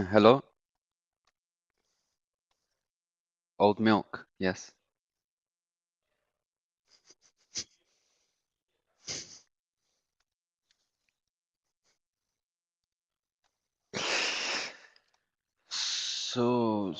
Hello? Old milk, yes. So.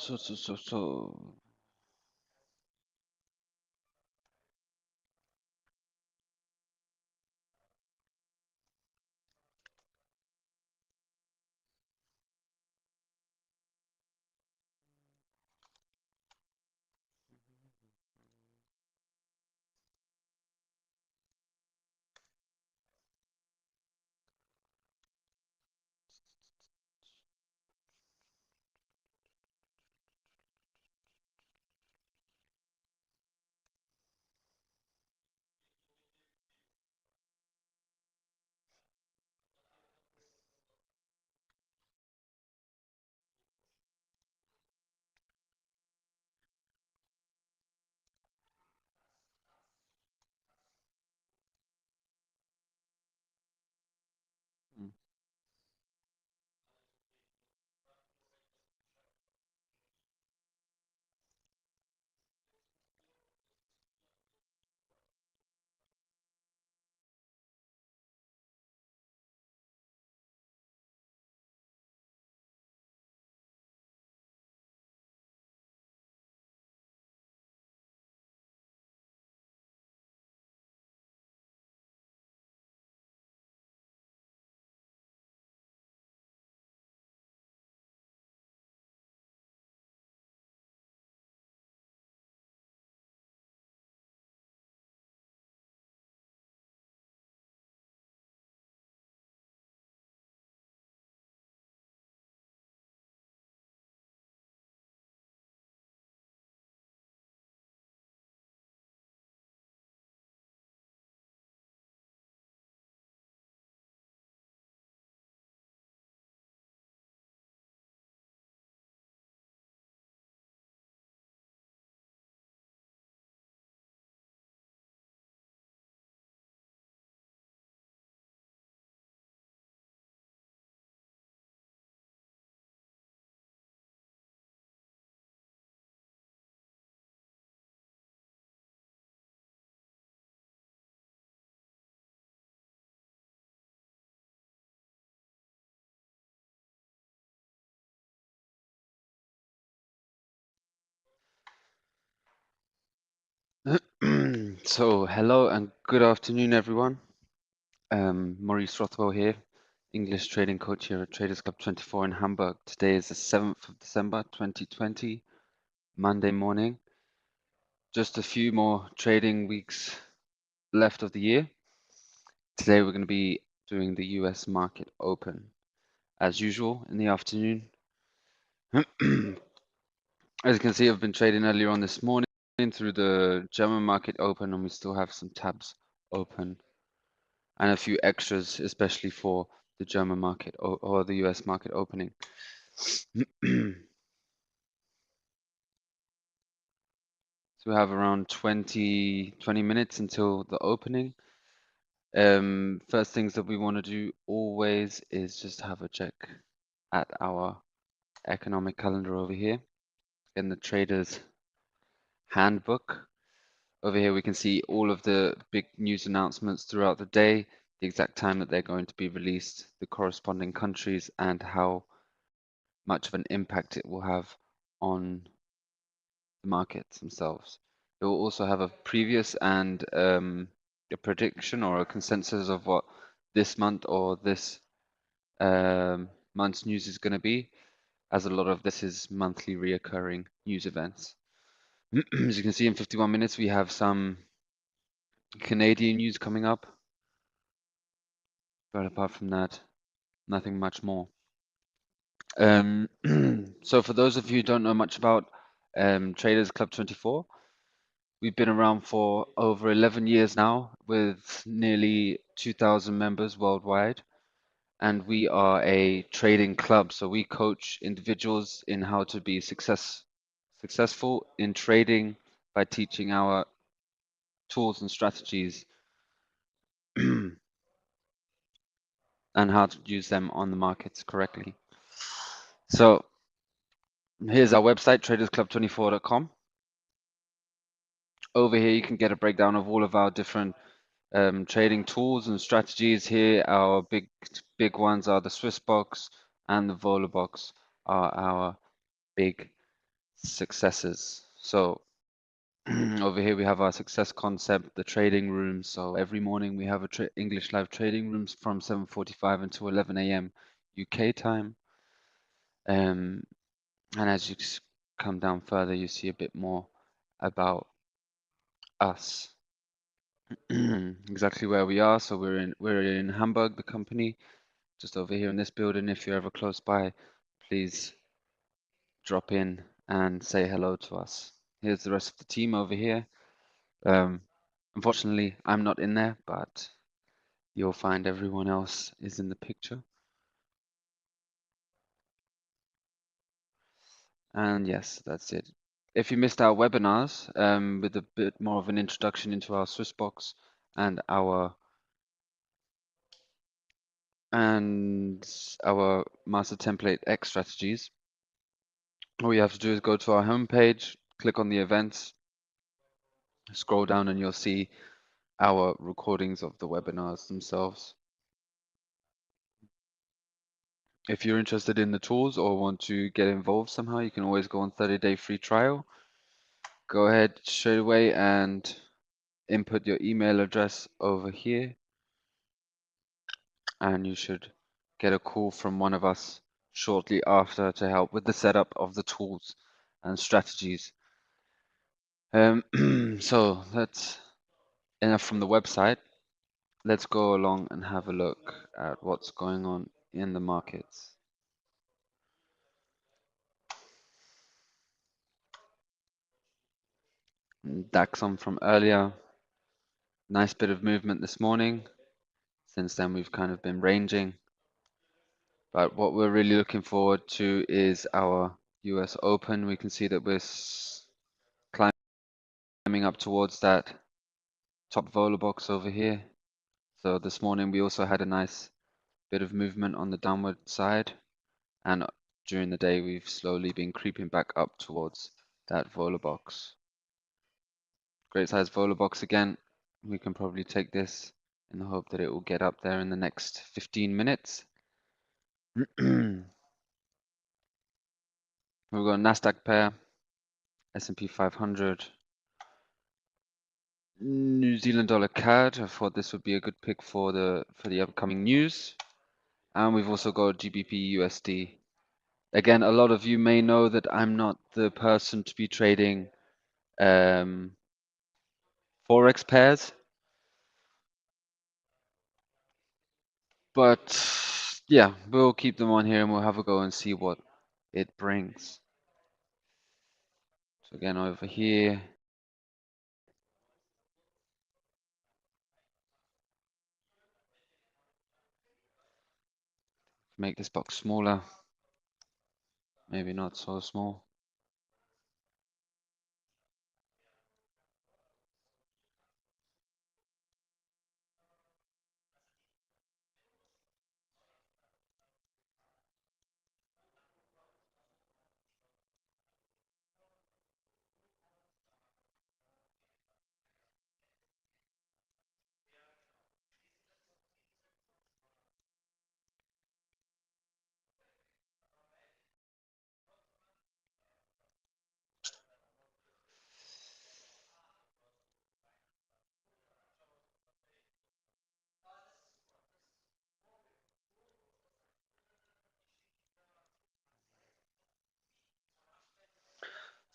Mm. So, hello and good afternoon, everyone. Maurice Rothwell here, English trading coach here at Traders Club 24 in Hamburg. Today is the 7th of December 2020, Monday morning. Just a few more trading weeks left of the year. Today we're going to be doing the US market open as usual in the afternoon. As you can see, I've been trading earlier on this morning through the German market open, and we still have some tabs open and a few extras, especially for the German market or the US market opening. So we have around 20 minutes until the opening. First things that we want to do always is just have a check at our economic calendar over here in the traders handbook. Over here we can see all of the big news announcements throughout the day, the exact time that they're going to be released, the corresponding countries, and how much of an impact it will have on the markets themselves. It will also have a previous and a prediction or a consensus of what this month or this month's news is going to be, as a lot of this is monthly reoccurring news events. As you can see, in 51 minutes, we have some Canadian news coming up. But apart from that, nothing much more. So for those of you who don't know much about Traders Club 24, we've been around for over 11 years now with nearly 2,000 members worldwide. And we are a trading club. So we coach individuals in how to be successful in trading by teaching our tools and strategies and how to use them on the markets correctly. So here's our website, TradersClub24.com. Over here, you can get a breakdown of all of our different trading tools and strategies. Here, our big ones are the SwissBox and the volatility are our big successes. So over here we have our success concept, the trading rooms. So every morning we have a English live trading rooms from 7:45 until 11 a.m. UK time. And as you come down further, you see a bit more about us. Exactly where we are. So we're in Hamburg, the company, just over here in this building. If you're ever close by, please drop in and say hello to us. Here's the rest of the team over here. Unfortunately, I'm not in there, but you'll find everyone else is in the picture. And yes, that's it. If you missed our webinars with a bit more of an introduction into our SwissBox and our MasterTemplate III strategies, all you have to do is go to our homepage, click on the events, scroll down, and you'll see our recordings of the webinars themselves. If you're interested in the tools or want to get involved somehow, you can always go on 30-day free trial. Go ahead straight away and input your email address over here, and you should get a call from one of us shortly after to help with the setup of the tools and strategies. So that's enough from the website. Let's go along and have a look at what's going on in the markets. DAX on from earlier. Nice bit of movement this morning. Since then, we've kind of been ranging. But what we're really looking forward to is our US Open. We can see that we're climbing up towards that top vola box over here. So this morning we also had a nice bit of movement on the downward side, and during the day we've slowly been creeping back up towards that vola box. Great size vola box again. We can probably take this in the hope that it will get up there in the next 15 minutes. We've got a Nasdaq pair, S&P 500, New Zealand dollar CAD. I thought this would be a good pick for the upcoming news. And we've also got GBP USD. Again, a lot of you may know that I'm not the person to be trading Forex pairs, but yeah, we'll keep them on here and we'll have a go and see what it brings. So again, over here, make this box smaller, maybe not so small.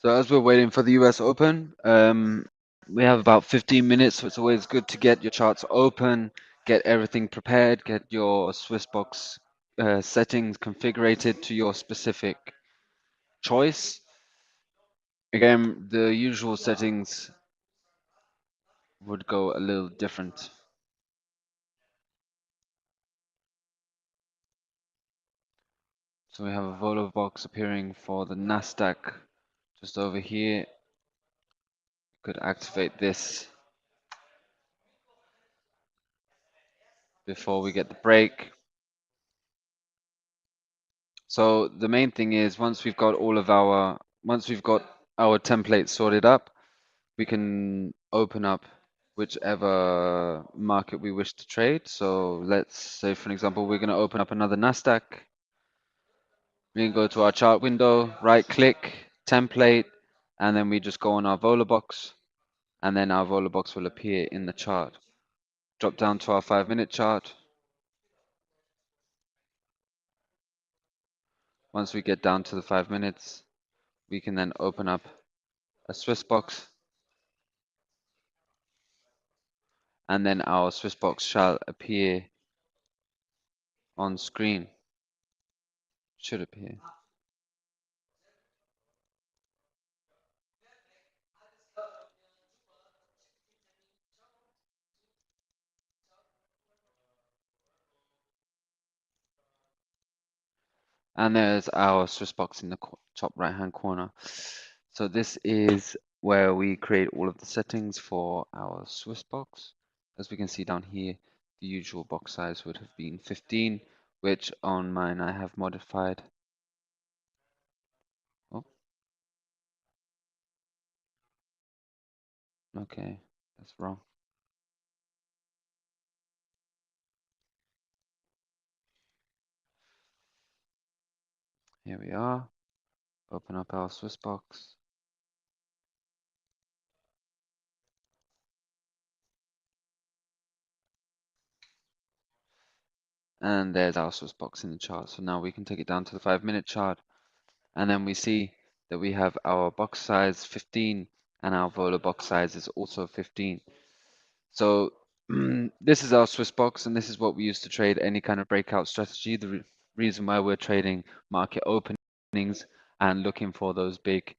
So as we're waiting for the US Open, we have about 15 minutes, so it's always good to get your charts open, get everything prepared, get your SwissBox settings configured to your specific choice. Again, the usual settings would go a little different. So we have a Volo box appearing for the Nasdaq just over here. Could activate this before we get the break. So the main thing is once we've got our template sorted up, we can open up whichever market we wish to trade. So let's say, for example, we're going to open up another NASDAQ. We can go to our chart window, right click, template, and then we just go on our Volabox, and then our Volabox will appear in the chart. Drop down to our 5-minute chart. Once we get down to the 5 minutes, we can then open up a SwissBox, and then our SwissBox shall appear on screen. Should appear. And there's our SwissBox in the top right hand corner. So this is where we create all of the settings for our SwissBox. As we can see down here, the usual box size would have been 15, which on mine I have modified. Oh, okay, that's wrong. Here we are. Open up our SwissBox. And there's our SwissBox in the chart. So now we can take it down to the 5-minute chart. And then we see that we have our box size 15 and our Vola box size is also 15. So this is our SwissBox, and this is what we use to trade any kind of breakout strategy. The reason why we're trading market openings and looking for those big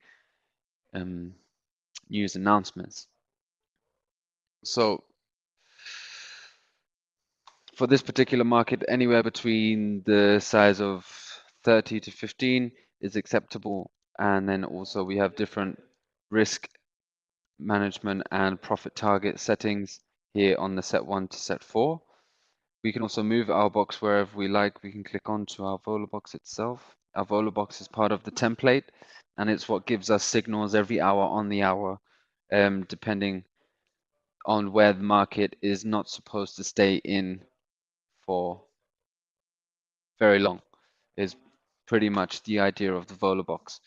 news announcements. So for this particular market, anywhere between the size of 30 to 15 is acceptable. And then also we have different risk management and profit target settings here on the set 1 to set 4. We can also move our box wherever we like. We can click onto our Volabox itself. Our Volabox is part of the template, and it's what gives us signals every hour on the hour, depending on where the market is not supposed to stay in for very long, is pretty much the idea of the Volabox.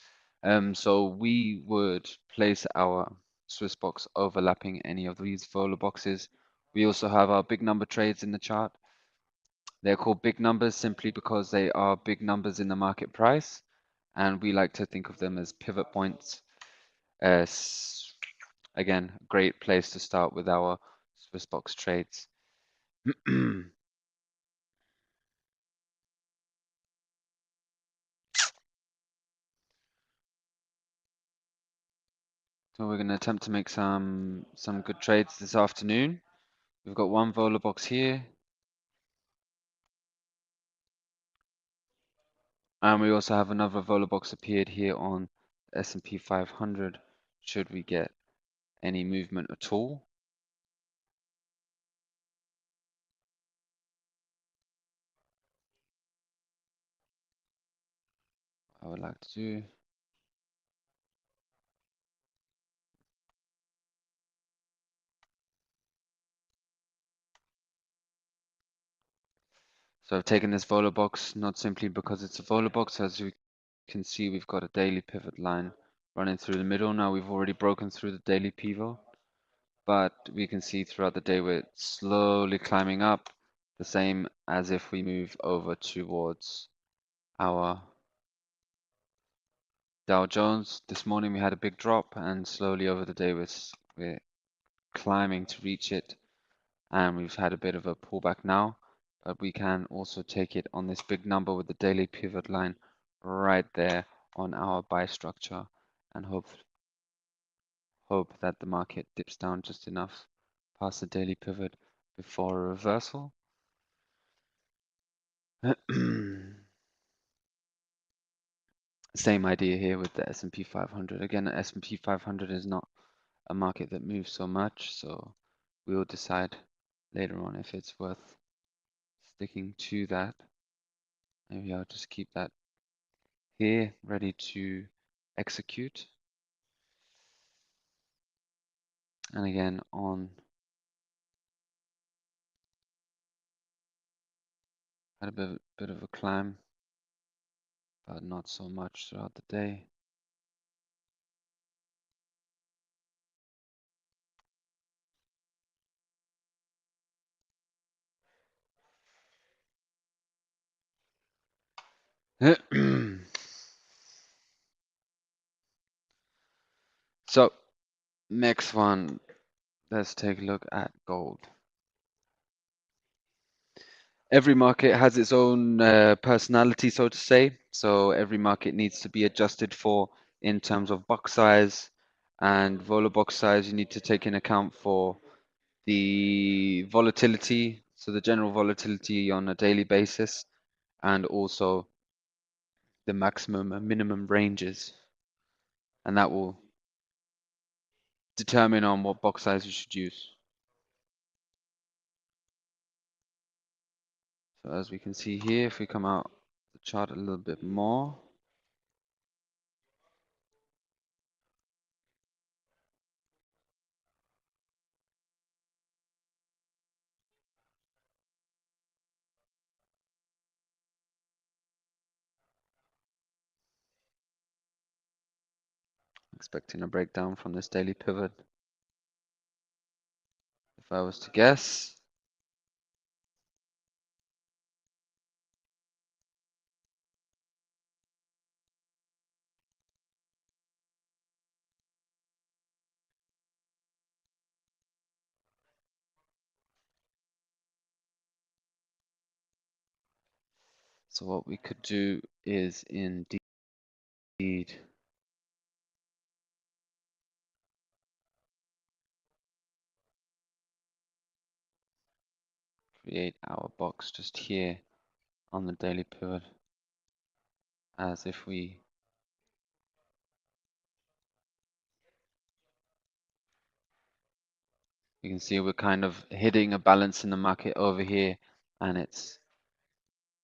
So we would place our SwissBox overlapping any of these Volaboxes. We also have our big number trades in the chart. They're called big numbers simply because they are big numbers in the market price, and we like to think of them as pivot points. Again, a great place to start with our SwissBox trades. So we're going to attempt to make some good trades this afternoon. We've got one Volabox here. And we also have another Volabox appeared here on S&P 500 should we get any movement at all. I would like to do. So I've taken this Volabox not simply because it's a Volabox. As you can see, we've got a daily pivot line running through the middle. Now we've already broken through the daily pivot, but we can see throughout the day we're slowly climbing up, the same as if we move over towards our Dow Jones. This morning we had a big drop, and slowly over the day we're climbing to reach it, and we've had a bit of a pullback now, but we can also take it on this big number with the daily pivot line right there on our buy structure, and hope that the market dips down just enough past the daily pivot before a reversal. Same idea here with the S&P 500. Again, the S&P 500 is not a market that moves so much, so we will decide later on if it's worth sticking to that. Maybe I'll just keep that here, ready to execute. And again on had a bit of a climb, but not so much throughout the day. So next one, let's take a look at gold. Every market has its own personality, so to say. So every market needs to be adjusted for in terms of box size and vola box size. You need to take in account for the volatility, so the general volatility on a daily basis, and also the maximum and minimum ranges. And that will determine on what box size you should use. So as we can see here, if we come out the chart a little bit more, expecting a breakdown from this daily pivot. If I was to guess, so what we could do is indeed create our box just here on the daily pivot, as if you can see we're kind of hitting a balance in the market over here, and it's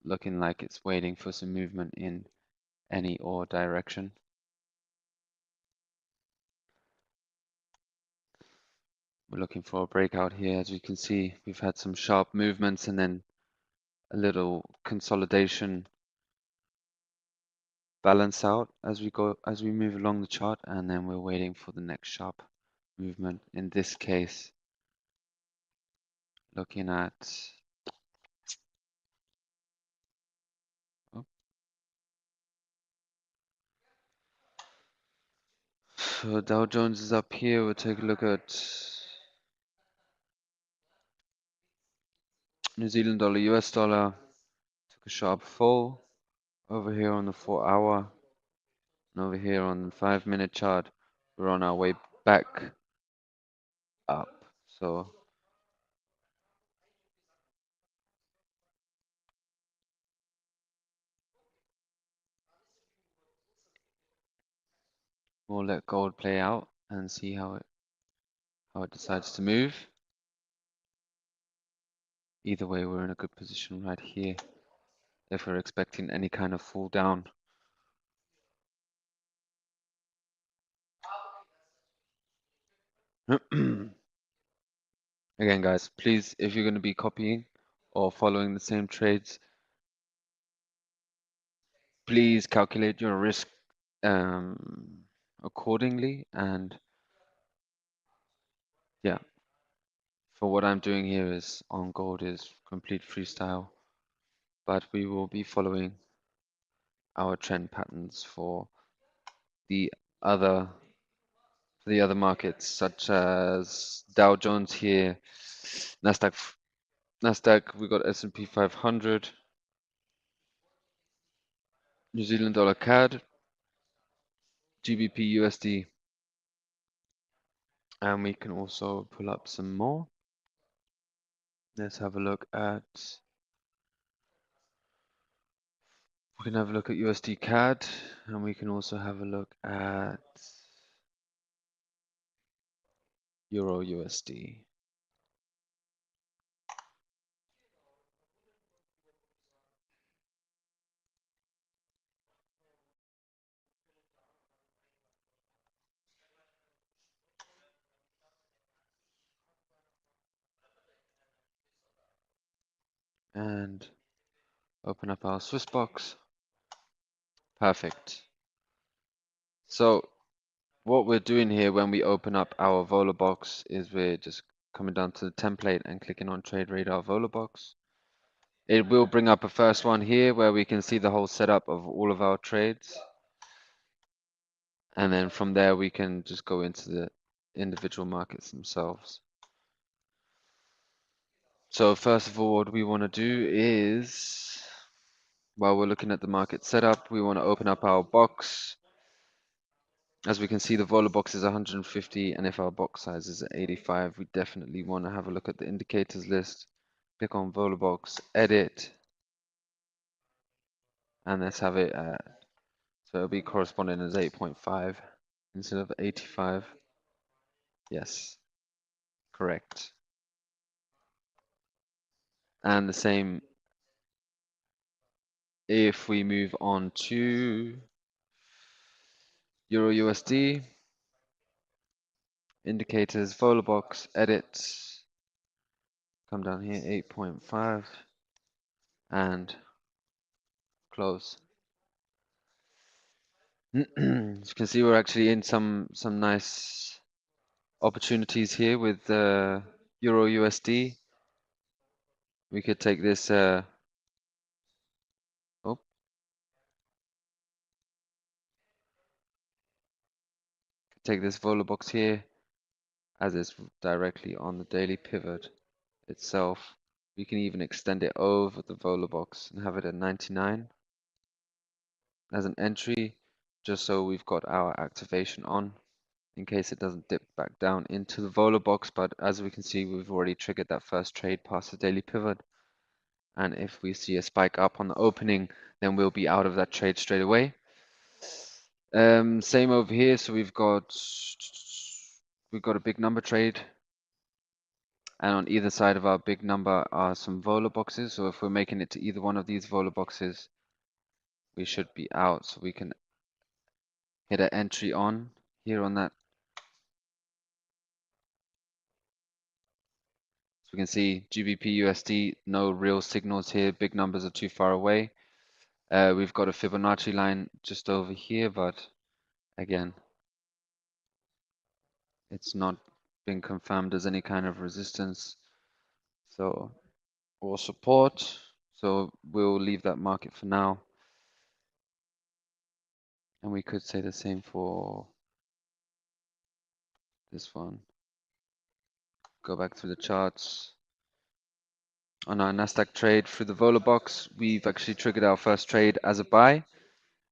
looking like it's waiting for some movement in any or direction. We're looking for a breakout here. As you can see, we've had some sharp movements and then a little consolidation balance out as we move along the chart, and then we're waiting for the next sharp movement. In this case, looking at so Dow Jones is up here. We'll take a look at New Zealand dollar, US dollar. Took a sharp fall over here on the 4-hour, and over here on the 5-minute chart. We're on our way back up. So we'll let gold play out and see how it decides to move. Either way, we're in a good position right here if we're expecting any kind of fall down. Again, guys, please, if you're going to be copying or following the same trades, please calculate your risk accordingly. And yeah, for what I'm doing here is on gold is complete freestyle, but we will be following our trend patterns for the other markets, such as Dow Jones here, Nasdaq, we got S&P 500, New Zealand dollar CAD, GBP USD, and we can also pull up some more. Let's have a look at, we can have a look at USD CAD, and we can also have a look at Euro USD. and open up our SwissBox. Perfect. So what we're doing here when we open up our Volabox is we're just coming down to the template and clicking on Trade Radar Volabox. It will bring up a first one here where we can see the whole setup of all of our trades. And then from there, we can just go into the individual markets themselves. So first of all, what we want to do is, while we're looking at the market setup, we want to open up our box. As we can see, the vola box is 150, and if our box size is at 85, we definitely want to have a look at the indicators list. Click on vola box, edit, and let's have it at, so it'll be corresponding as 8.5 instead of 85. Yes, correct. And the same if we move on to Euro USD, indicators, vola box, edit, come down here, 8.5, and close. As you can see, we're actually in some nice opportunities here with Euro USD. We could take this take this vola box here as it's directly on the daily pivot itself. We can even extend it over the vola box and have it at 99 as an entry, just so we've got our activation on in case it doesn't dip back down into the vola box. But as we can see, we've already triggered that first trade past the daily pivot. And if we see a spike up on the opening, then we'll be out of that trade straight away. Same over here. So we've got a big number trade. And on either side of our big number are some vola boxes. So if we're making it to either one of these vola boxes, we should be out. So we can hit an entry on here on that. So we can see GBP USD, no real signals here. Big numbers are too far away. We've got a Fibonacci line just over here, but again, it's not been confirmed as any kind of resistance. So, or support. So we'll leave that market for now. And we could say the same for this one. Go back through the charts. On our Nasdaq trade through the vola box, we've actually triggered our first trade as a buy.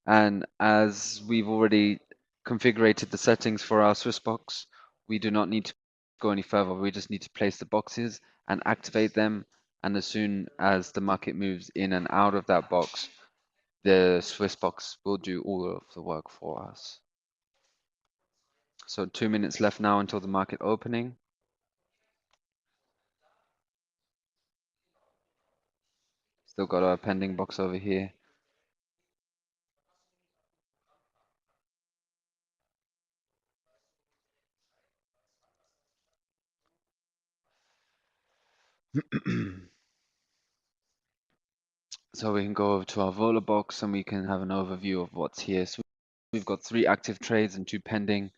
And as we've already configured the settings for our SwissBox, we do not need to go any further. We just need to place the boxes and activate them. And as soon as the market moves in and out of that box, the SwissBox will do all of the work for us. So 2 minutes left now until the market opening. Still got our pending box over here. So we can go over to our vola box and we can have an overview of what's here. So we've got 3 active trades and 2 pending.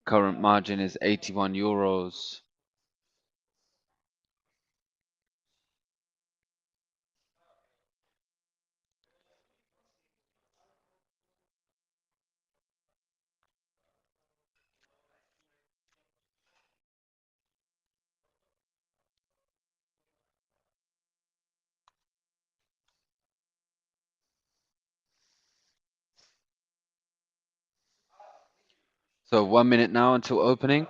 Current margin is 81 euros. So 1 minute now until opening.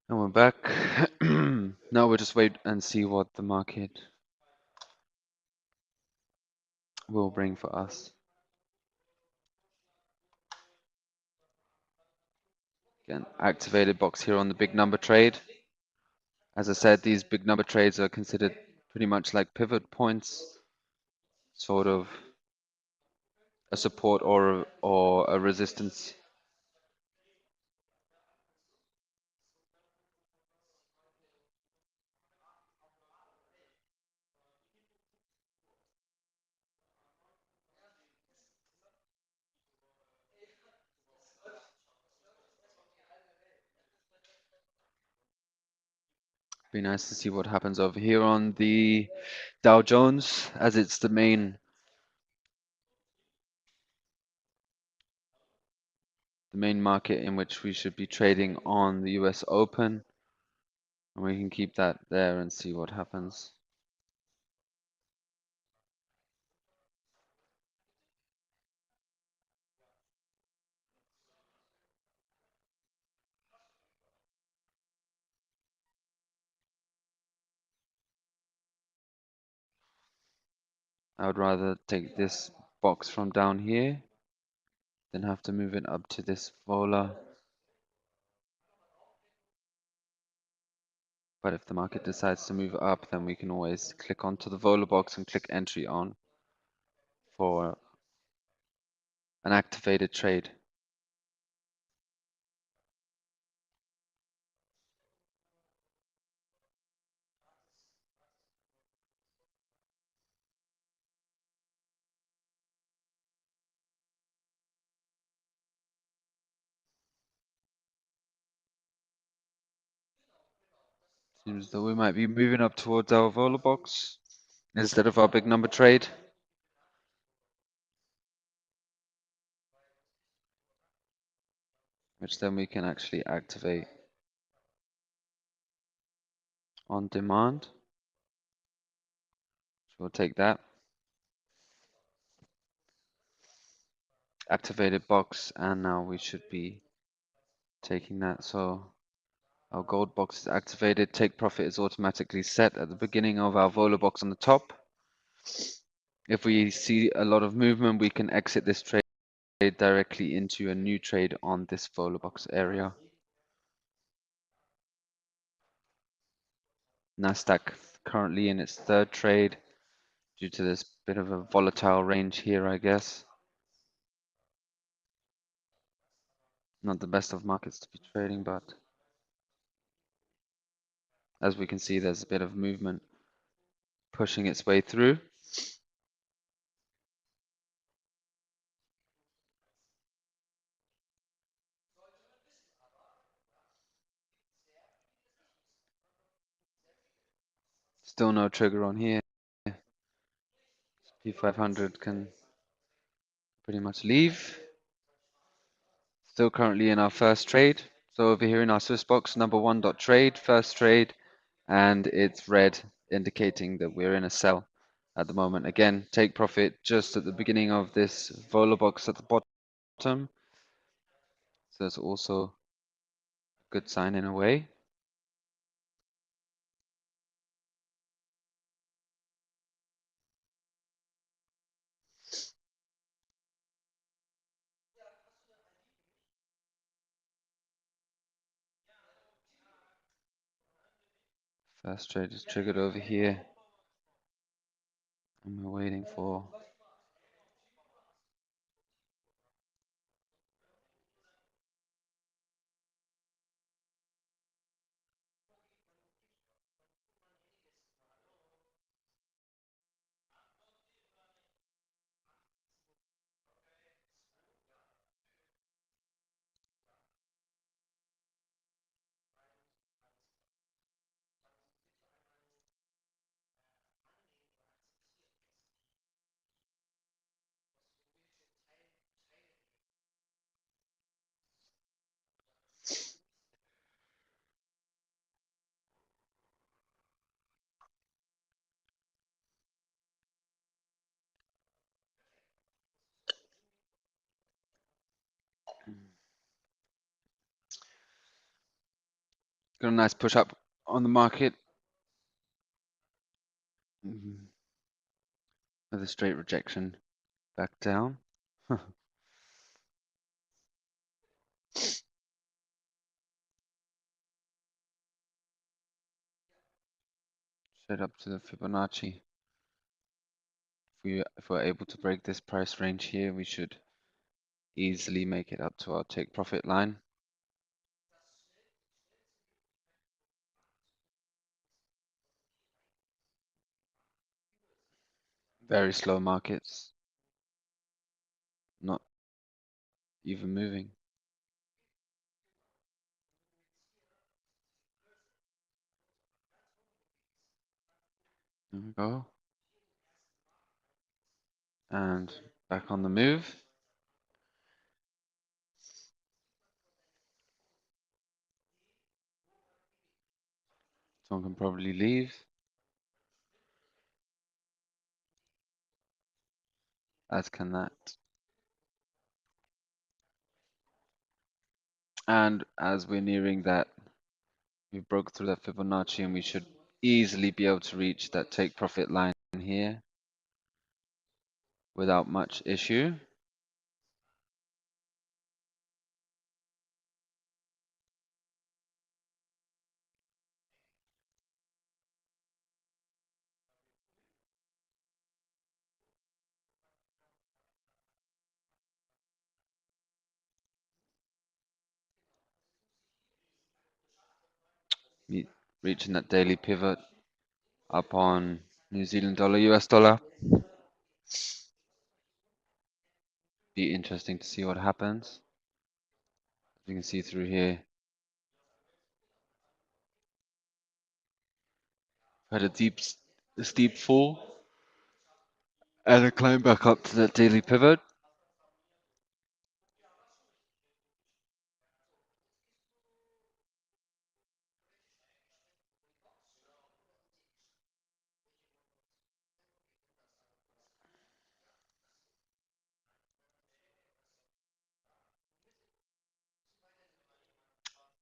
And we're back. Now we'll just wait and see what the market will bring for us. Again, activated box here on the big number trade. As I said, these big number trades are considered pretty much like pivot points, sort of a support or a resistance. Be nice to see what happens over here on the Dow Jones, as it's the main market in which we should be trading on the US Open. And we can keep that there and see what happens. I would rather take this box from down here than have to move it up to this vola. But if the market decides to move up, then we can always click onto the vola box and click entry on for an activated trade. Seems that we might be moving up towards our vola box instead of our big number trade. Which then we can actually activate on demand. So we'll take that. Activated box, and now we should be taking that. So our gold box is activated. Take profit is automatically set at the beginning of our vola box on the top. If we see a lot of movement, we can exit this trade directly into a new trade on this vola box area. Nasdaq currently in its third trade due to this bit of a volatile range here, I guess. Not the best of markets to be trading, but as we can see, there's a bit of movement pushing its way through. Still no trigger on here. P500 can pretty much leave. Still currently in our first trade. So over here in our SwissBox, number 1.trade, first trade, and it's red, indicating that we're in a sell at the moment. Again, take profit just at the beginning of this vola box at the bottom. So it's also a good sign in a way. First trade is triggered over here. And we're waiting for got a nice push up on the market. With a straight rejection back down. Straight up to the Fibonacci. If we're able to break this price range here, we should easily make it up to our take profit line. Very slow markets, not even moving. There we go. And back on the move. Someone can probably leave. As can that. And as we're nearing that, we broke through that Fibonacci and we should easily be able to reach that take profit line here without much issue. Reaching that daily pivot up on New Zealand dollar, US dollar. Be interesting to see what happens. As you can see through here, had a steep fall and a climb back up to that daily pivot.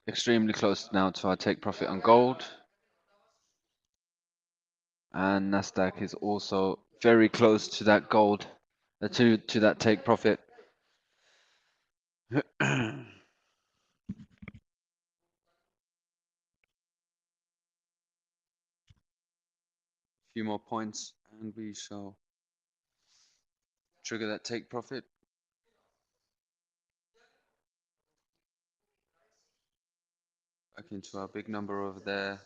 Extremely close now to our take profit on gold. And Nasdaq is also very close to that gold, to that take profit. A few more points and we shall trigger that take profit. Back into our big number over there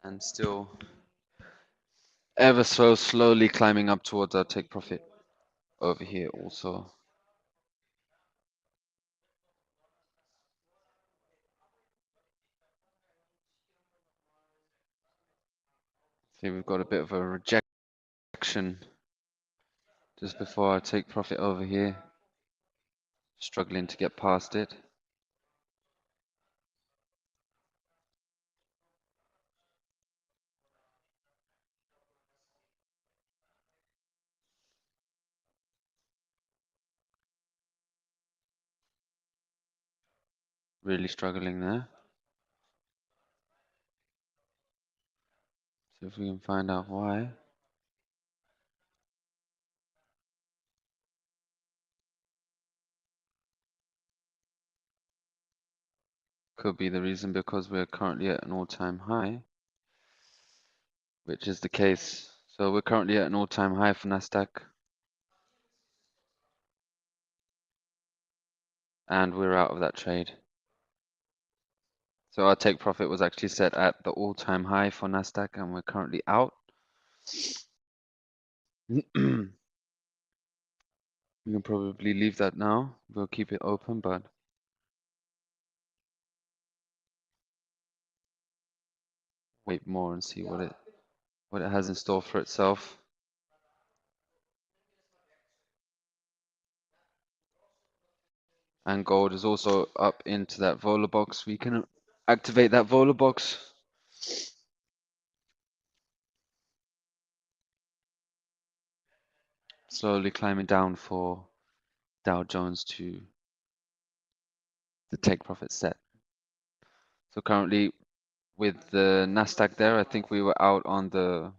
and still ever so slowly climbing up towards our take profit over here also. See, we've got a bit of a rejection just before I take profit over here. Struggling to get past it. Really struggling there. See if we can find out why. Could be the reason because we're currently at an all-time high, which is the case. So we're currently at an all-time high for Nasdaq. And we're out of that trade. So our take profit was actually set at the all-time high for Nasdaq and we're currently out. We can probably leave that now. We'll keep it open, but wait more and see what it has in store for itself. And gold is also up into that vola box. We can activate that vola box. Slowly climbing down for Dow Jones to the take profit set. So currently with the Nasdaq there, I think we were out on the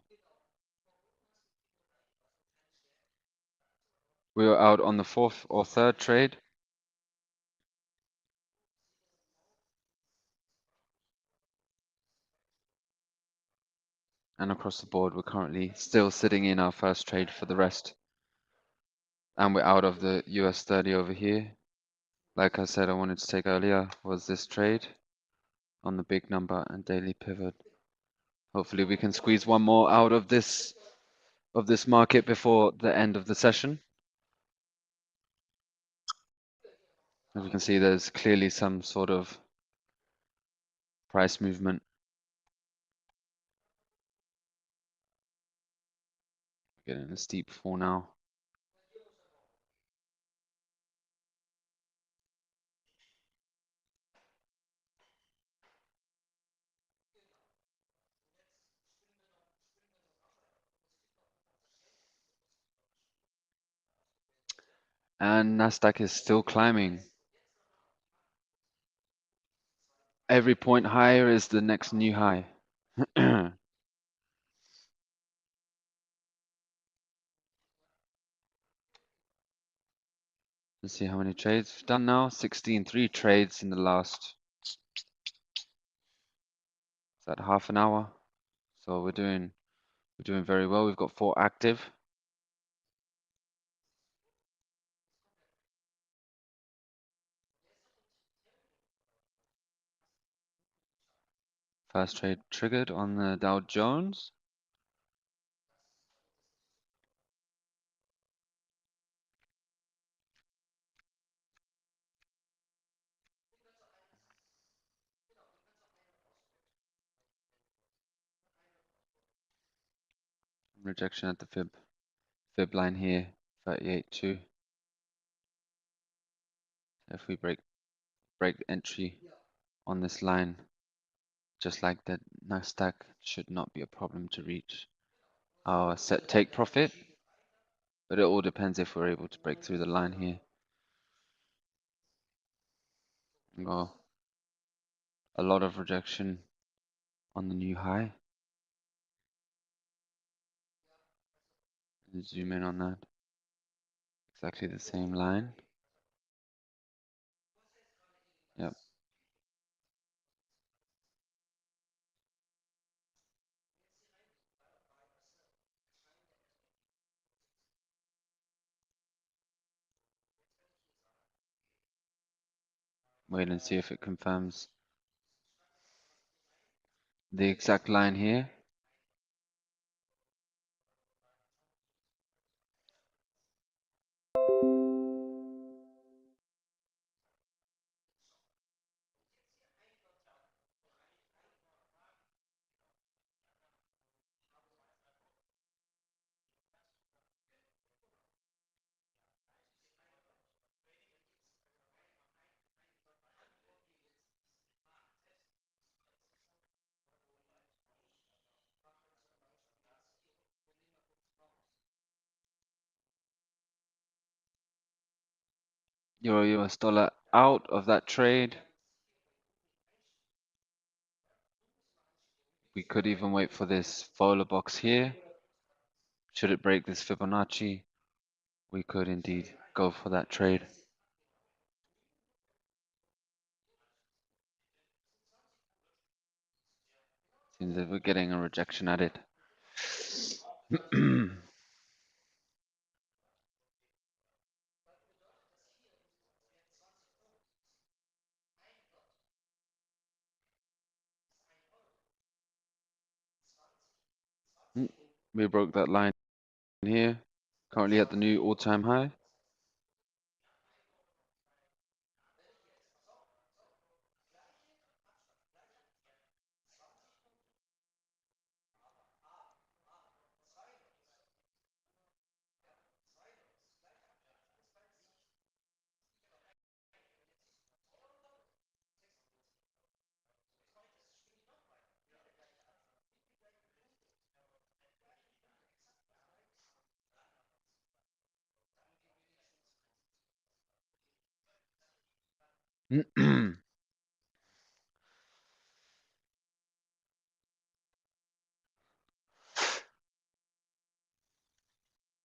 fourth or third trade. And across the board, we're currently still sitting in our first trade for the rest. And we're out of the US 30 over here. Like I said, I wanted to take earlier was this trade on the big number and daily pivot. Hopefully we can squeeze one more out of this market before the end of the session. As you can see, there's clearly some sort of price movement. Getting a steep fall now. And Nasdaq is still climbing. Every point higher is the next new high. Let's see how many trades we've done now. 3 trades in the last, is that half an hour? So we're doing very well. We've got 4 active. First trade triggered on the Dow Jones. Rejection at the fib line here, 38.2. If we break entry on this line, just like the Nasdaq, should not be a problem to reach our set take profit. But it all depends if we're able to break through the line here. Got a lot of rejection on the new high. Zoom in on that. Exactly the same line. Yep. Wait and see if it confirms the exact line here. Euro US dollar out of that trade. We could even wait for this follow box here. Should it break this Fibonacci, we could indeed go for that trade. Seems that we're getting a rejection at it. We broke that line here. Currently at the new all-time high.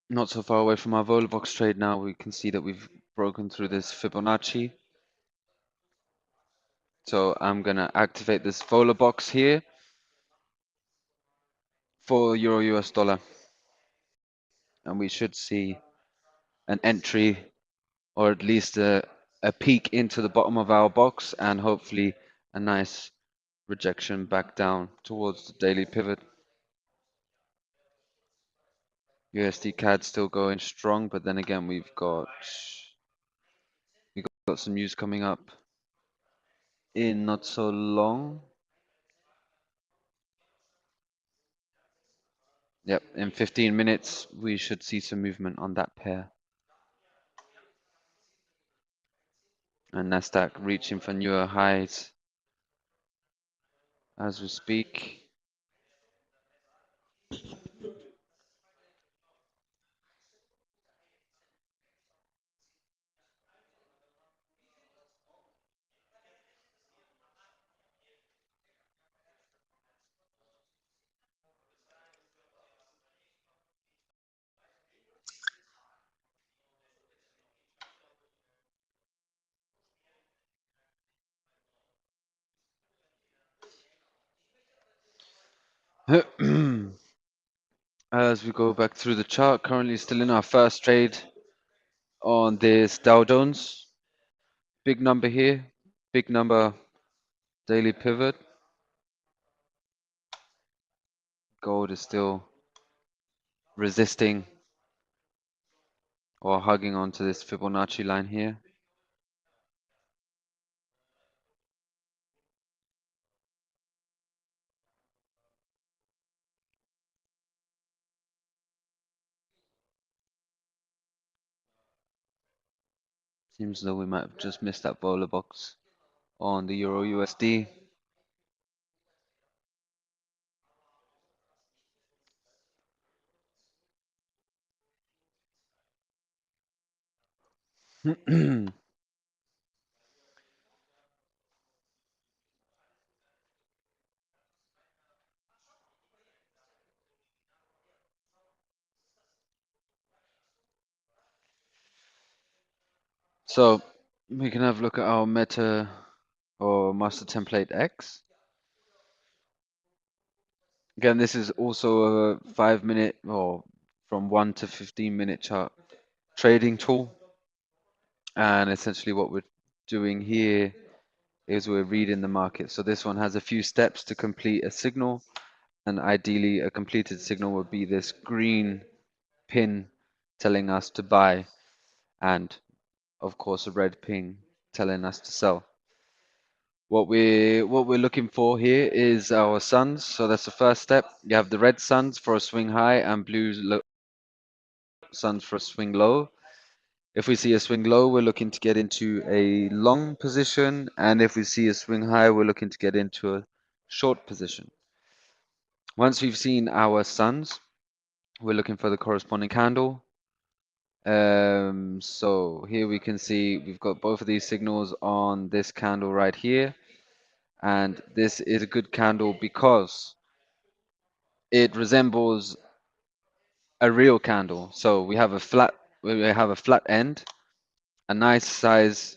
Not so far away from our Volatility trade now. We can see that we've broken through this Fibonacci. So I'm going to activate this Vola box here for Euro US dollar. And we should see an entry or at least a peek into the bottom of our box and hopefully a nice rejection back down towards the daily pivot. USD CAD still going strong, but then again we've got some news coming up in not so long. Yep, in 15 minutes, we should see some movement on that pair. And Nasdaq reaching for newer highs as we speak. As we go back through the chart, currently still in our first trade on this Dow Jones. Big number here, big number daily pivot. Gold is still resisting or hugging onto this Fibonacci line here. Seems as though we might have just missed that bowler box on the Euro USD. So we can have a look at our meta or master template X. Again, this is also a 5-minute or from 1 to 15-minute chart trading tool. And essentially what we're doing here is we're reading the market. So this one has a few steps to complete a signal. And ideally a completed signal would be this green pin telling us to buy. And of course a red pin telling us to sell. What we're looking for here is our suns. So that's the first step. You have the red suns for a swing high and blue suns for a swing low. If we see a swing low, we're looking to get into a long position, and if we see a swing high, we're looking to get into a short position. Once we've seen our suns, we're looking for the corresponding candle. So here we can see we've got both of these signals on this candle right here. And this is a good candle because it resembles a real candle. So we have a flat end, a nice size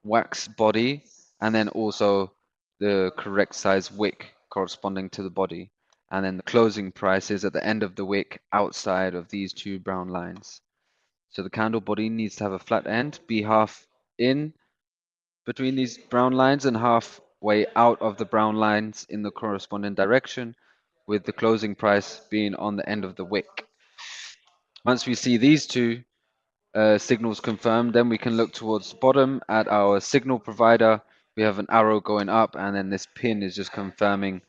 wax body, and then also the correct size wick corresponding to the body. And then the closing price is at the end of the wick outside of these two brown lines. So the candle body needs to have a flat end, be half in between these brown lines and halfway out of the brown lines in the corresponding direction, with the closing price being on the end of the wick. Once we see these two signals confirmed, then we can look towards the bottom at our signal provider. We have an arrow going up, and then this pin is just confirming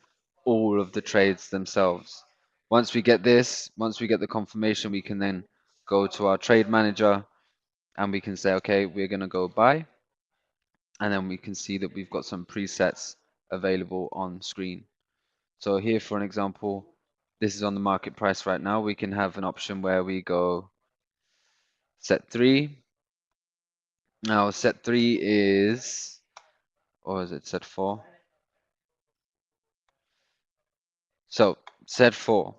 all of the trades themselves. Once we get the confirmation, we can then go to our trade manager and we can say, okay, we're going to go buy. And then we can see that we've got some presets available on screen. So here, for an example, this is on the market price right now. We can have an option where we go set 3. Now set 3 is, or is it set 4? So set 4.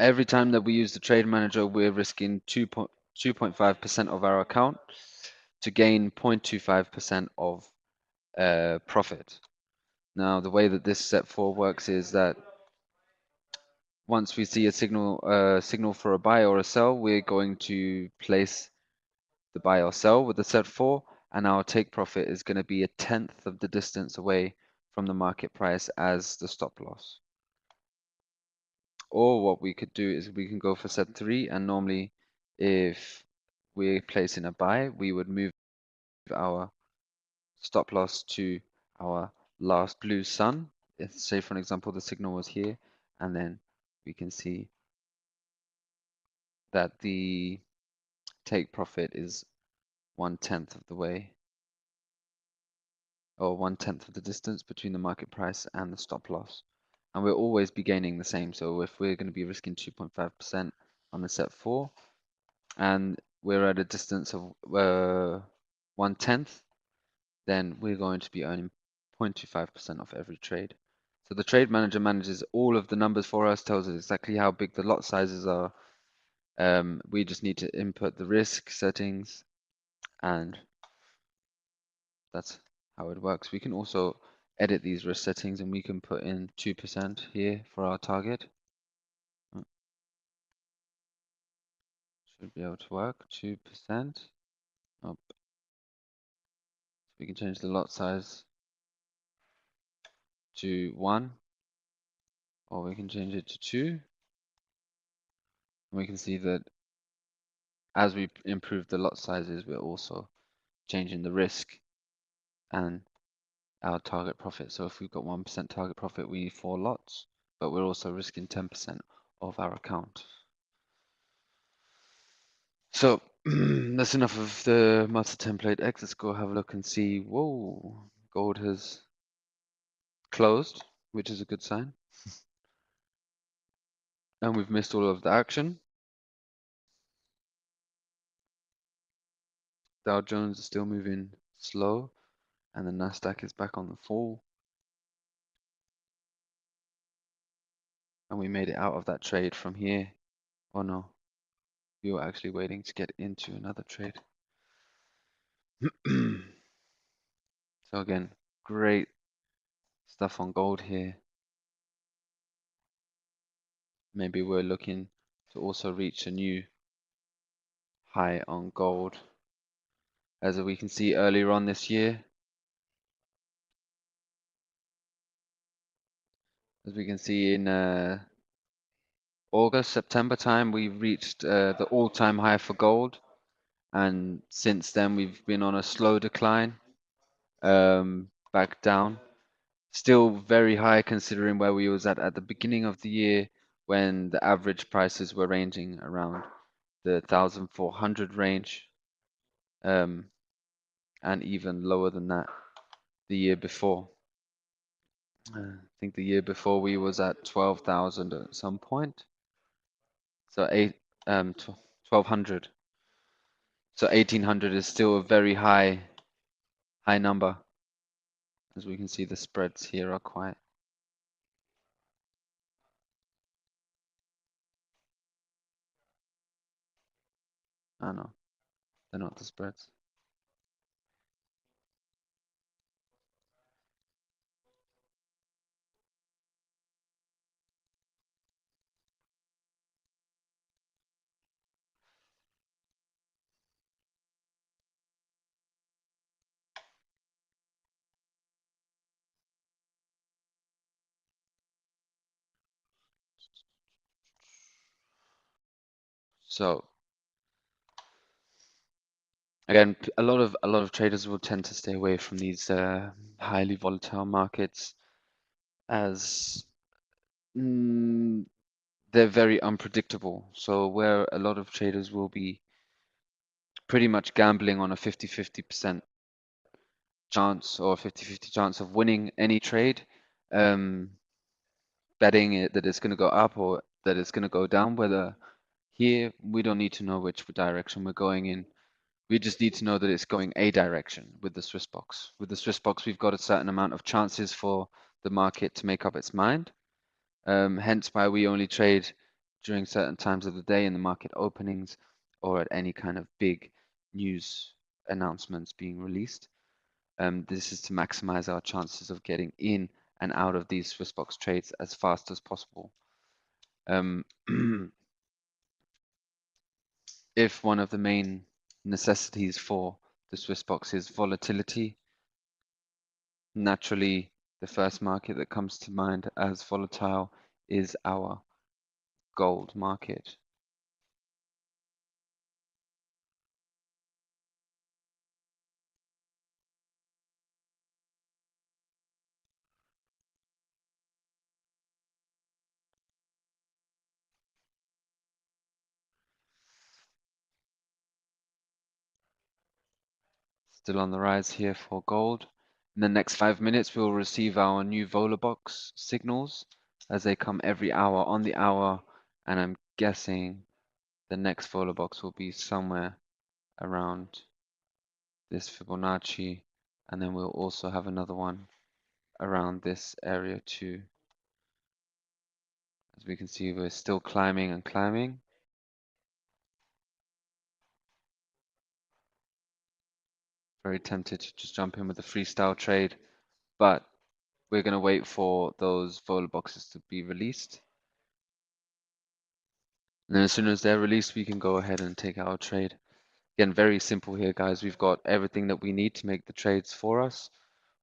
Every time that we use the trade manager, we're risking 2.5% of our account to gain 0.25% of profit. Now the way that this set 4 works is that once we see a signal for a buy or a sell, we're going to place the buy or sell with the set 4, and our take profit is going to be 1/10 of the distance away from the market price as the stop loss. Or what we could do is we can go for set 3, and normally if we're placing a buy, we would move our stop loss to our last blue sun. Say for an example the signal was here, and then we can see that the take profit is 1/10 of the way, or 1/10 of the distance between the market price and the stop loss. And we'll always be gaining the same. So if we're going to be risking 2.5% on the set 4, and we're at a distance of 1/10, then we're going to be earning 0.25% off every trade. So the trade manager manages all of the numbers for us, tells us exactly how big the lot sizes are. We just need to input the risk settings, and that's how it works. We can also edit these risk settings, and we can put in 2% here for our target. Should be able to work. 2%. Oh, we can change the lot size to 1, or we can change it to 2. And we can see that as we improve the lot sizes, we're also changing the risk and our target profit. So if we've got 1% target profit, we need 4 lots, but we're also risking 10% of our account. So that's enough of the MasterTemplate X. Let's go have a look and see. Whoa, gold has closed, which is a good sign. And we've missed all of the action. Dow Jones is still moving slow, and the Nasdaq is back on the fall. And we made it out of that trade from here. Oh no, we were actually waiting to get into another trade. So again, great stuff on gold here. Maybe we're looking to also reach a new high on gold. As we can see earlier on this year, as we can see in August, September time, we reached the all-time high for gold. And since then, we've been on a slow decline, back down. Still very high considering where we was at the beginning of the year, when the average prices were ranging around the 1,400 range, and even lower than that the year before. I think the year before we was at 12,000 at some point. So 1,200. So 1,800 is still a very high number. As we can see, the spreads here are quite. I know, they're not the spreads. So again, a lot of traders will tend to stay away from these highly volatile markets, as they're very unpredictable. So where a lot of traders will be pretty much gambling on a 50-50% chance, or 50-50 chance of winning any trade, betting it that it's going to go up or that it's going to go down. Whether here, we don't need to know which direction we're going in. We just need to know that it's going a direction with the SwissBox. With the SwissBox, we've got a certain amount of chances for the market to make up its mind. Hence why we only trade during certain times of the day in the market openings, or at any kind of big news announcements being released. This is to maximize our chances of getting in and out of these SwissBox trades as fast as possible. If one of the main necessities for the SwissBox is volatility, naturally the first market that comes to mind as volatile is our gold market. Still on the rise here for gold. In the next 5 minutes, we'll receive our new Volabox signals as they come every hour on the hour. And I'm guessing the next Volabox will be somewhere around this Fibonacci. And then we'll also have another one around this area too. As we can see, we're still climbing and climbing. Very tempted to just jump in with a freestyle trade, but we're going to wait for those Vola boxes to be released. And then as soon as they're released, we can go ahead and take our trade. Again, very simple here, guys. We've got everything that we need to make the trades for us.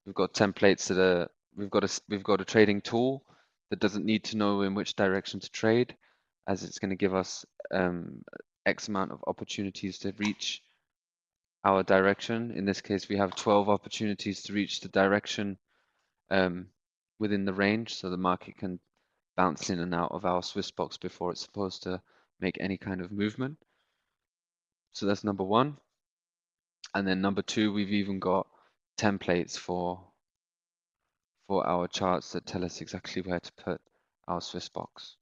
We've got templates that are, we've got a trading tool that doesn't need to know in which direction to trade, as it's going to give us X amount of opportunities to reach our direction. In this case, we have 12 opportunities to reach the direction within the range, so the market can bounce in and out of our SwissBox before it's supposed to make any kind of movement. So that's number one. And then number two, we've even got templates for our charts that tell us exactly where to put our SwissBox.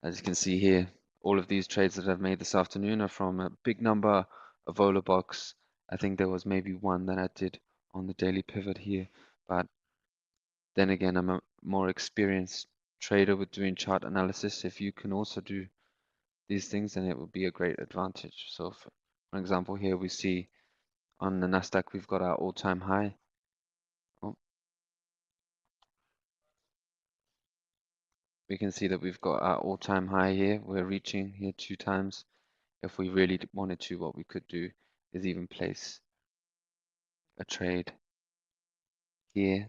As you can see here, all of these trades that I've made this afternoon are from a big number of Volabox. I think there was maybe one that I did on the daily pivot here, but then again, I'm a more experienced trader with doing chart analysis. If you can also do these things, then it would be a great advantage. So for example, here we see on the Nasdaq, we've got our all-time high. Oh, we can see that we've got our all-time high here. We're reaching here 2 times. If we really wanted to, what we could do is even place a trade here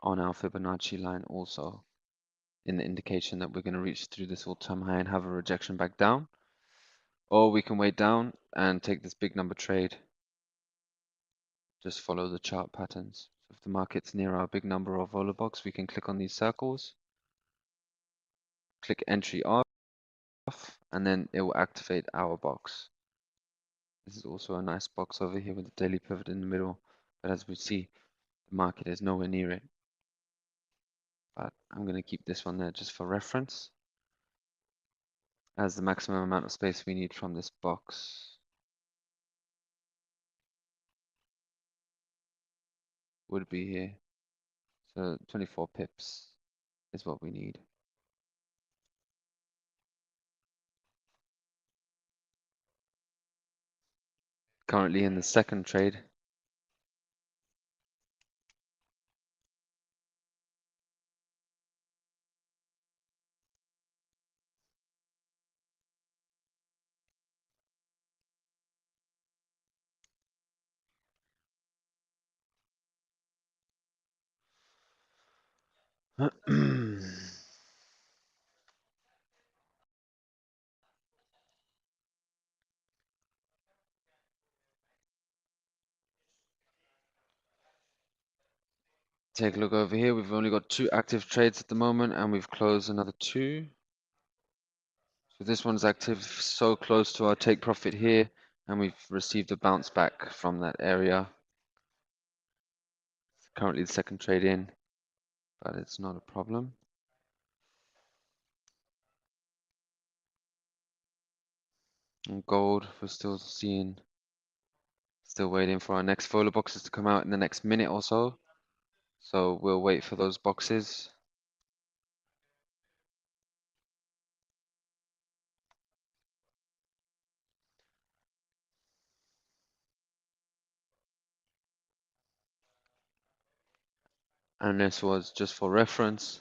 on our Fibonacci line also, in the indication that we're going to reach through this all-time high and have a rejection back down. Or we can wait down and take this big number trade. Just follow the chart patterns. So if the market's near our big number or Vola box, we can click on these circles, click entry off, and then it will activate our box. This is also a nice box over here with the daily pivot in the middle. But as we see, the market is nowhere near it. But I'm going to keep this one there just for reference, as the maximum amount of space we need from this box would be here. So 24 pips is what we need. Currently in the second trade. Take a look over here. We've only got 2 active trades at the moment, and we've closed another 2. So this one's active, so close to our take profit here, and we've received a bounce back from that area. It's currently the second trade in, but it's not a problem. And gold, we're still waiting for our next Vola boxes to come out in the next minute or so. So we'll wait for those boxes. And this was just for reference.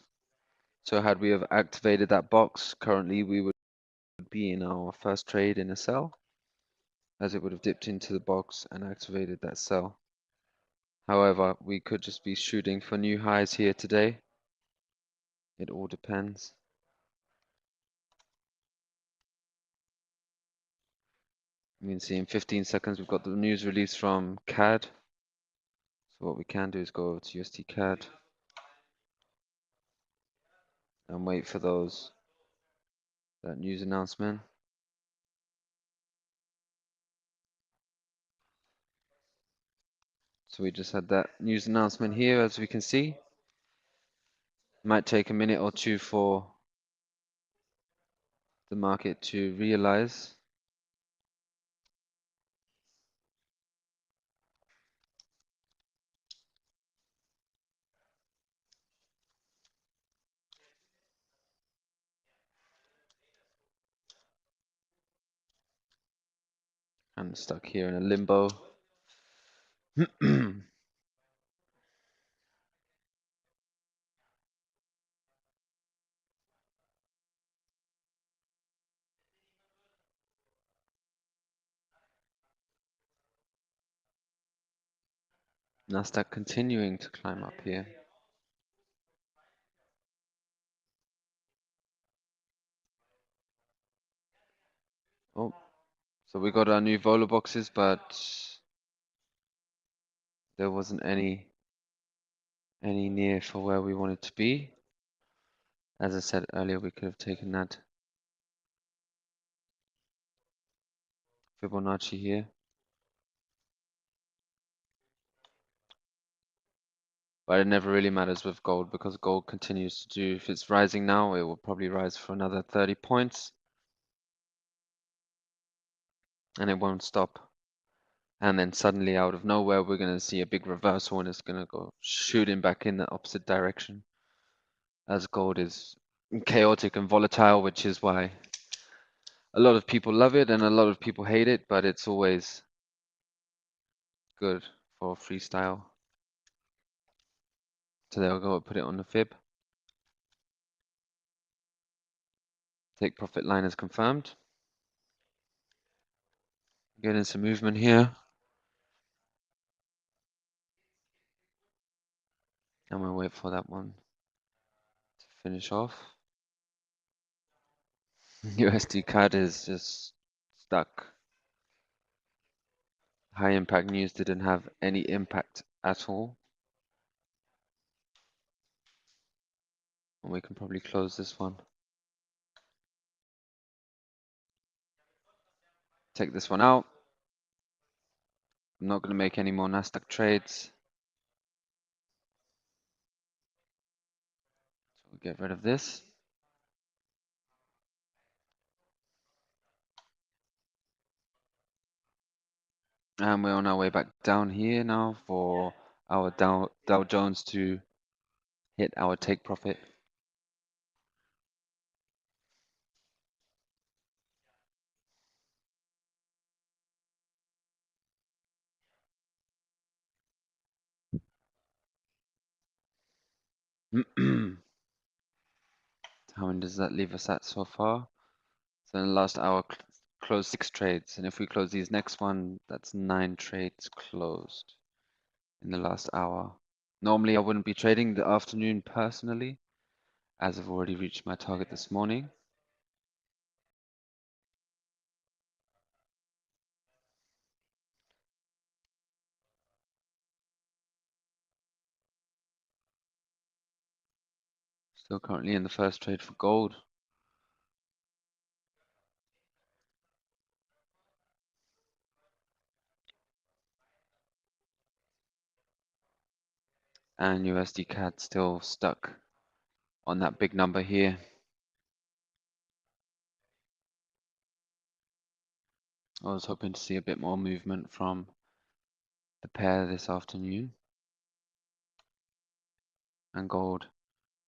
So had we have activated that box, currently we would be in our first trade in a sell, as it would have dipped into the box and activated that sell. However, we could just be shooting for new highs here today. It all depends. You can see in 15 seconds we've got the news release from CAD. So what we can do is go over to USD CAD and wait for that news announcement. So we just had that news announcement here, as we can see. Might take a minute or two for the market to realize. I'm stuck here in a limbo. Nasdaq continuing to climb up here. Oh, so we got our new Vola boxes, but there wasn't any near for where we wanted to be. As I said earlier, we could have taken that Fibonacci here. But it never really matters with gold because gold continues to do, if it's rising now, it will probably rise for another 30 points. And it won't stop. And then suddenly out of nowhere, we're going to see a big reversal and it's going to go shooting back in the opposite direction. As gold is chaotic and volatile, which is why a lot of people love it and a lot of people hate it, but it's always good for freestyle. So there we go, put it on the fib. Take profit line is confirmed. Getting some movement here. And we'll wait for that one to finish off. USD CAD is just stuck. High impact news didn't have any impact at all. And we can probably close this one. Take this one out. I'm not going to make any more Nasdaq trades. So we'll get rid of this. And we're on our way back down here now for our Dow Jones to hit our take profit. How many does that leave us at so far? So in the last hour, closed 6 trades. And if we close these next one, that's 9 trades closed in the last hour. Normally, I wouldn't be trading the afternoon personally, as I've already reached my target this morning. Still currently in the first trade for gold. And USD CAD still stuck on that big number here. I was hoping to see a bit more movement from the pair this afternoon. And gold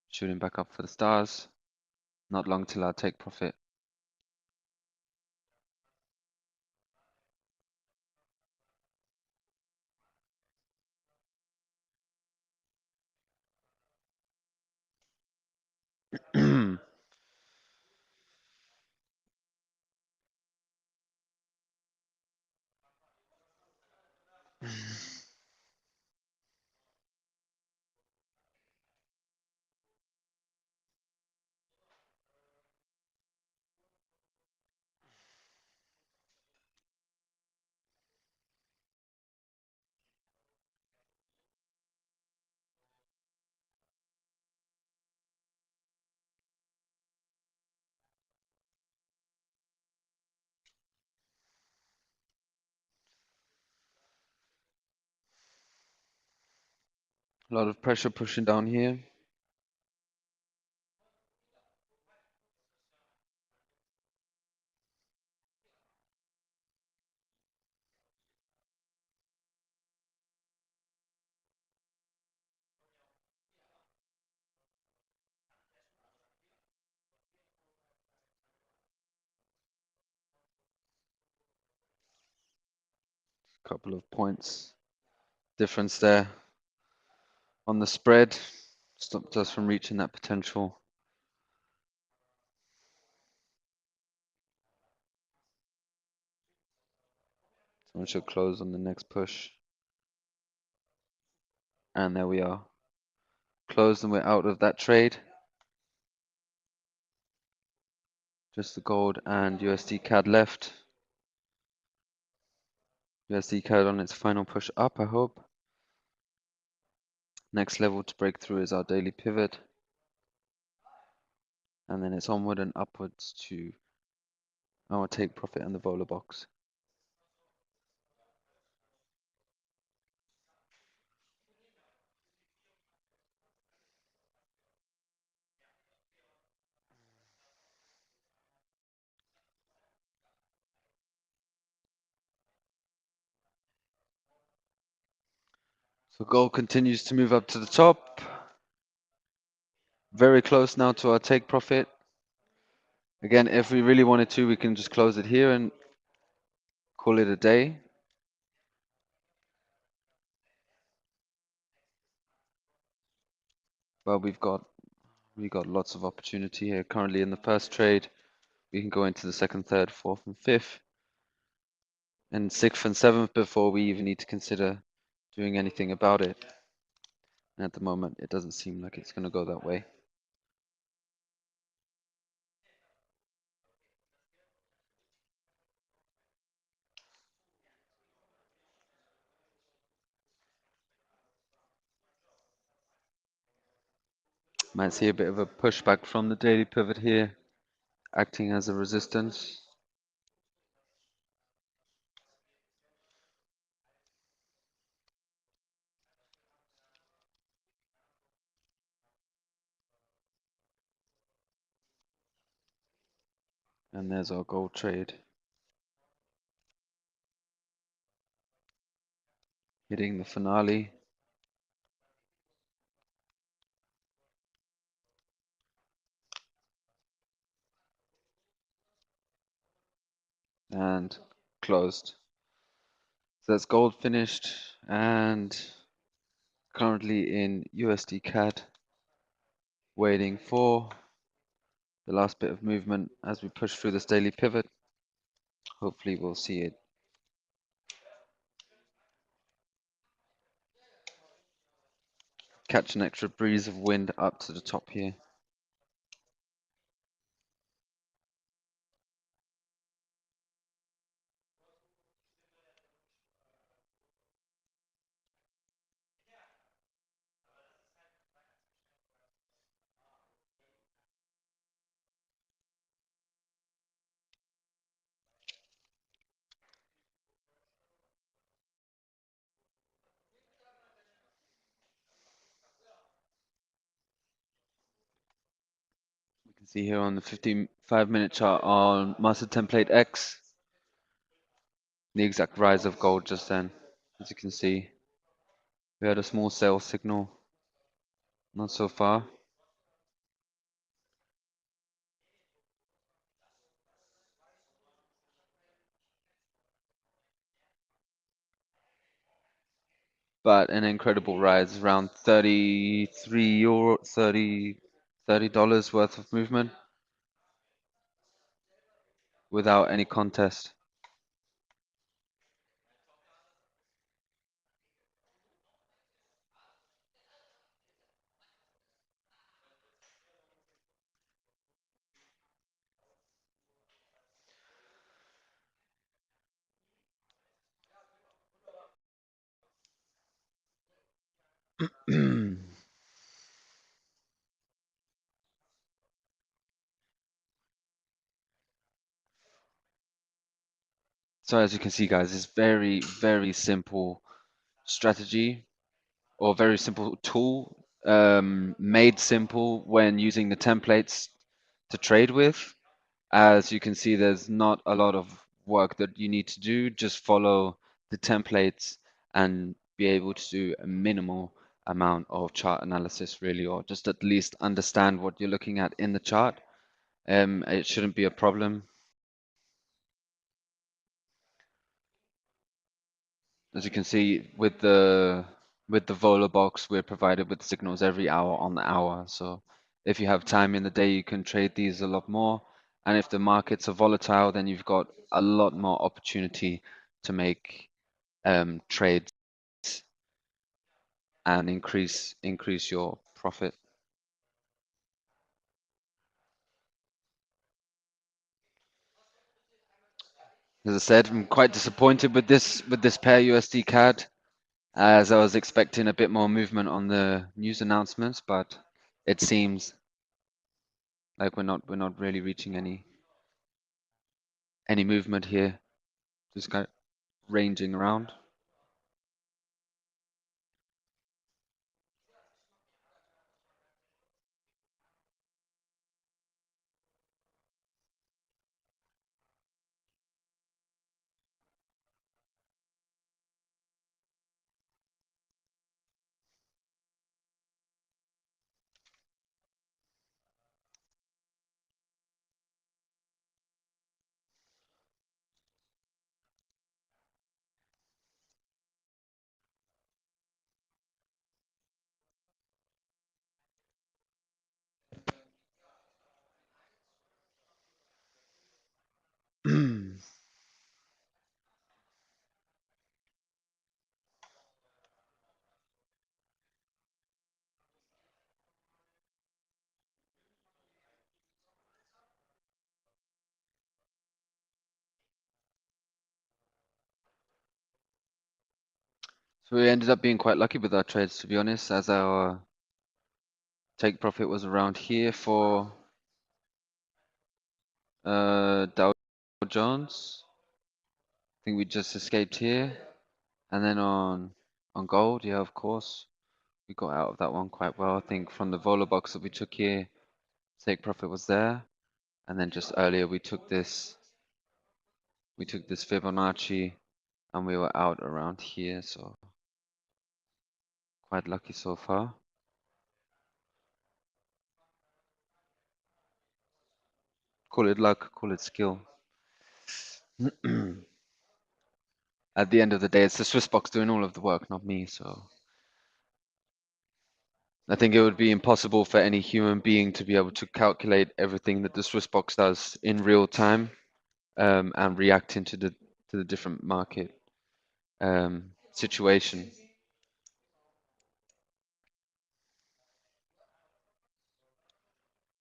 shooting back up for the stars. Not long till I'll take profit. A lot of pressure pushing down here. Couple of points difference there on the spread. Stopped us from reaching that potential. So we should close on the next push. And there we are. Closed and we're out of that trade. Just the gold and USD CAD left. USD CAD on its final push up, I hope. Next level to break through is our daily pivot. And then it's onward and upwards to our take profit and the vola box. So gold continues to move up to the top. Very close now to our take profit. Again, if we really wanted to, we can just close it here and call it a day. But we got lots of opportunity here. Currently in the first trade, we can go into the second, third, fourth, and fifth, and sixth and seventh before we even need to consider doing anything about it. And at the moment, it doesn't seem like it's going to go that way. Might see a bit of a pushback from the daily pivot here, acting as a resistance. And there's our gold trade. Hitting the finale. And closed. So that's gold finished and currently in USD CAD, waiting for the last bit of movement as we push through this daily pivot. Hopefully we'll see it catch an extra breeze of wind up to the top here. You can see here on the 55-minute chart on MasterTemplate X, the exact rise of gold just then. As you can see, we had a small sell signal, not so far. But an incredible rise, around 33 euro, $30 worth of movement without any contest. So as you can see, guys, it's very, very simple strategy. or very simple tool, made simple when using the templates to trade with. As you can see, there's not a lot of work that you need to do. Just follow the templates and be able to do a minimal amount of chart analysis, really, or just at least understand what you're looking at in the chart. It shouldn't be a problem. As you can see, with the Vola box, we're provided with signals every hour on the hour. So if you have time in the day, you can trade these a lot more. And if the markets are volatile, then you've got a lot more opportunity to make trades and increase your profit. As I said, I'm quite disappointed with this pair USD CAD, as I was expecting a bit more movement on the news announcements, but it seems like we're not really reaching any movement here, just kind of ranging around. So we ended up being quite lucky with our trades, to be honest, as our take profit was around here for Dow Jones. I think we just escaped here, and then on gold, yeah, of course, we got out of that one quite well. I think from the Vola box that we took here, take profit was there, and then just earlier we took this Fibonacci, and we were out around here, so quite lucky so far. Call it luck, call it skill. At the end of the day, it's the SwissBox doing all of the work, not me. So I think it would be impossible for any human being to be able to calculate everything that the SwissBox does in real time, and react into the different market situation.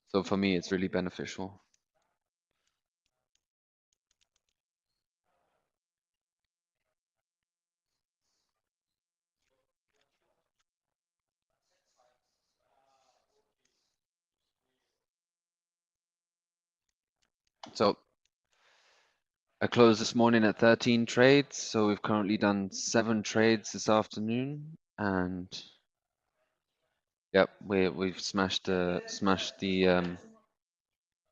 So for me, it's really beneficial. So I closed this morning at 13 trades. So we've currently done 7 trades this afternoon, and yep, we've smashed the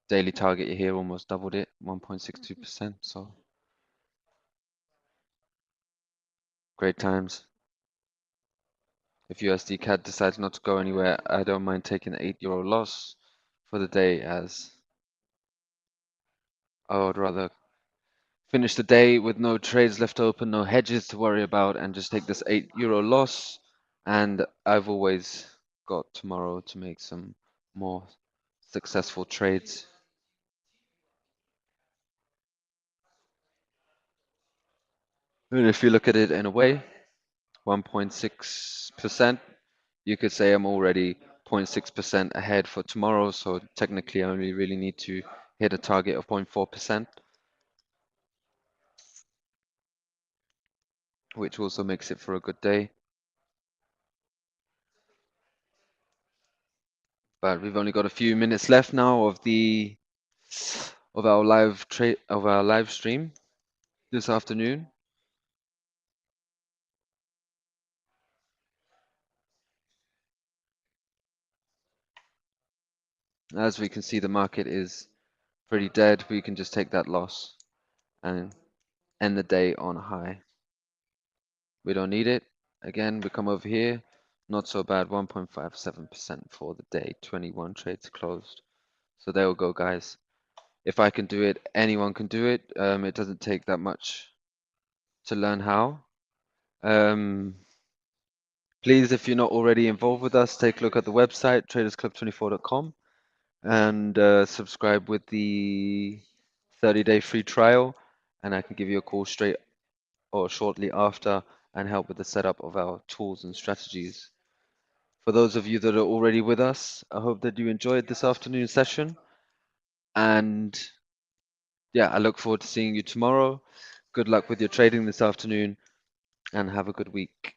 daily target here, almost doubled it, 1.62%. So great times. If USD CAD decides not to go anywhere, I don't mind taking an €8 loss for the day, as I would rather finish the day with no trades left open, no hedges to worry about, and just take this €8 loss. And I've always got tomorrow to make some more successful trades. And if you look at it in a way, 1.6%, you could say I'm already 0.6% ahead for tomorrow. So technically, I only really need to hit a target of 0.4%, which also makes it for a good day. But we've only got a few minutes left now of our live stream this afternoon. As we can see, the market is pretty dead. We can just take that loss and end the day on a high. We don't need it. Again, we come over here. Not so bad, 1.57% for the day. 21 trades closed. So there we go, guys. If I can do it, anyone can do it. It doesn't take that much to learn how. Please, if you're not already involved with us, take a look at the website, TradersClub24.com, and subscribe with the 30-day free trial. And I can give you a call straight or shortly after and help with the setup of our tools and strategies. For those of you that are already with us, I hope that you enjoyed this afternoon session. And yeah, I look forward to seeing you tomorrow. Good luck with your trading this afternoon and have a good week.